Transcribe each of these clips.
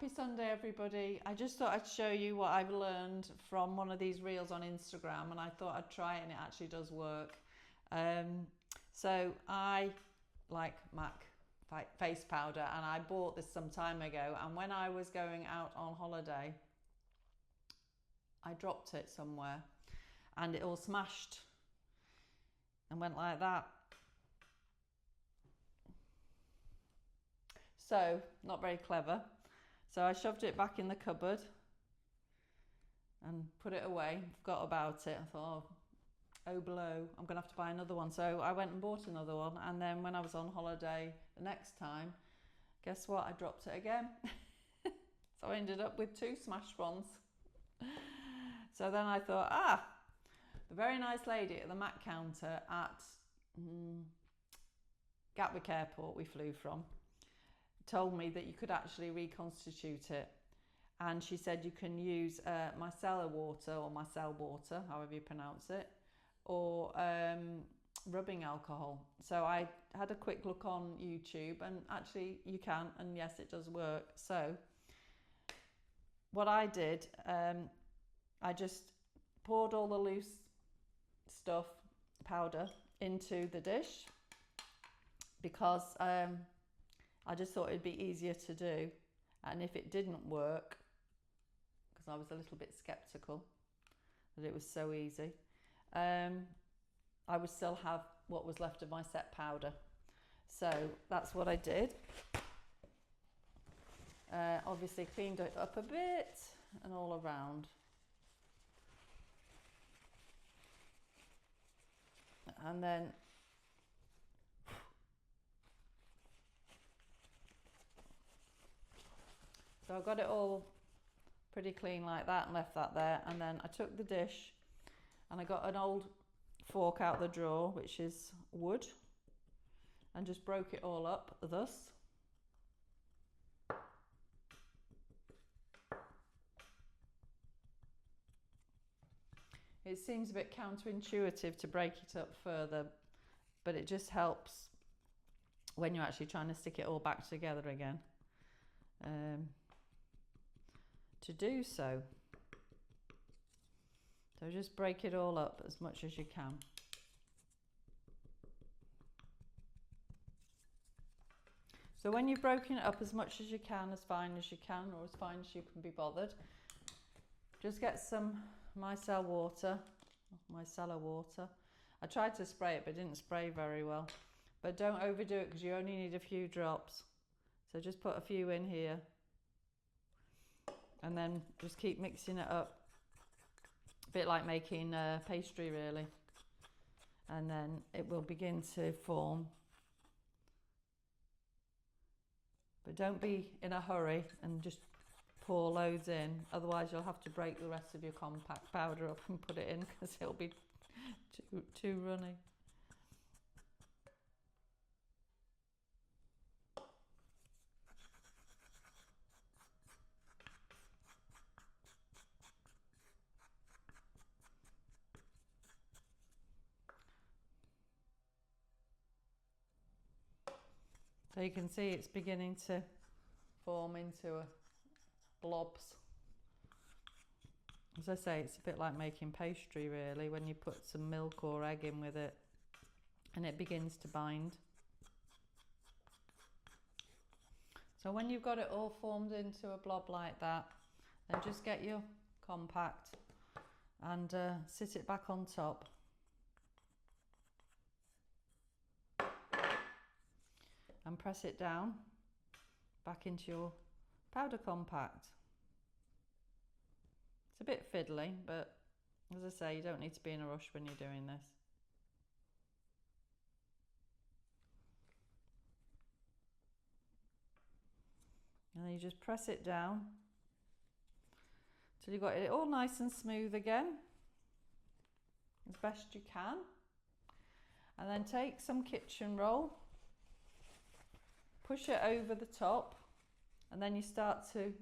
Happy Sunday, everybody. I just thought I'd show you what I've learned from one of these reels on Instagram, and I thought I'd try it, and it actually does work. So I like MAC face powder, and I bought this some time ago, and when I was going out on holiday, I dropped it somewhere and it all smashed and went like that. So, not very clever. So I shoved it back in the cupboard and put it away, forgot about it. I thought, oh blow, I'm gonna have to buy another one. So I went and bought another one, and then when I was on holiday the next time, guess what? I dropped it again. So I ended up with 2 smashed ones. So then I thought, the very nice lady at the MAC counter at Gatwick Airport we flew from told me that you could actually reconstitute it, and she said you can use micellar water or micelle water, however you pronounce it, or rubbing alcohol. So I had a quick look on YouTube, and actually you can, and yes, it does work. So what I did, I just poured all the loose stuff, powder, into the dish because I just thought it'd be easier to do, and if it didn't work, because I was a little bit skeptical that it was so easy, I would still have what was left of my set powder. So that's what I did. Obviously cleaned it up a bit and all around. And then so I got it all pretty clean like that and left that there, and then I took the dish and I got an old fork out the drawer, which is wood, and just broke it all up thus. It seems a bit counterintuitive to break it up further, but it just helps when you're actually trying to stick it all back together again. To do so. So just break it all up as much as you can. So when you've broken it up as much as you can, as fine as you can, or as fine as you can be bothered, just get some micellar water. I tried to spray it, but it didn't spray very well. But don't overdo it, because you only need a few drops. So just put a few in here, and then just keep mixing it up. A bit like making pastry, really. And then it will begin to form. But don't be in a hurry and just pour loads in, otherwise you'll have to break the rest of your compact powder up and put it in, because it'll be too runny. So you can see it's beginning to form into blobs. As I say, it's a bit like making pastry, really, when you put some milk or egg in with it and it begins to bind. So when you've got it all formed into a blob like that, then just get your compact and sit it back on top. And press it down back into your powder compact. It's a bit fiddly, but as I say, you don't need to be in a rush when you're doing this. And then you just press it down till you've got it all nice and smooth again, as best you can. And then take some kitchen roll, push it over the top, and then you start to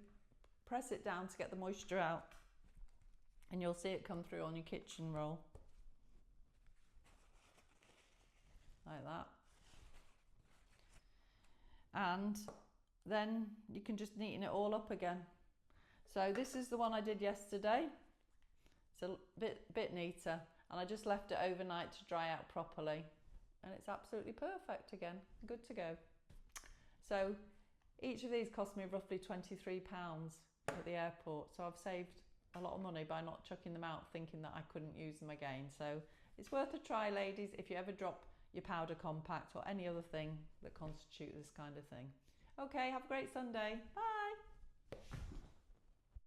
press it down to get the moisture out, and you'll see it come through on your kitchen roll like that. And then you can just neaten it all up again. So this is the one I did yesterday. It's a bit neater, and I just left it overnight to dry out properly, and it's absolutely perfect again, good to go. So each of these cost me roughly £23 at the airport, so I've saved a lot of money by not chucking them out thinking that I couldn't use them again. So it's worth a try, ladies, if you ever drop your powder compact or any other thing that constitutes this kind of thing. Okay, have a great Sunday. Bye.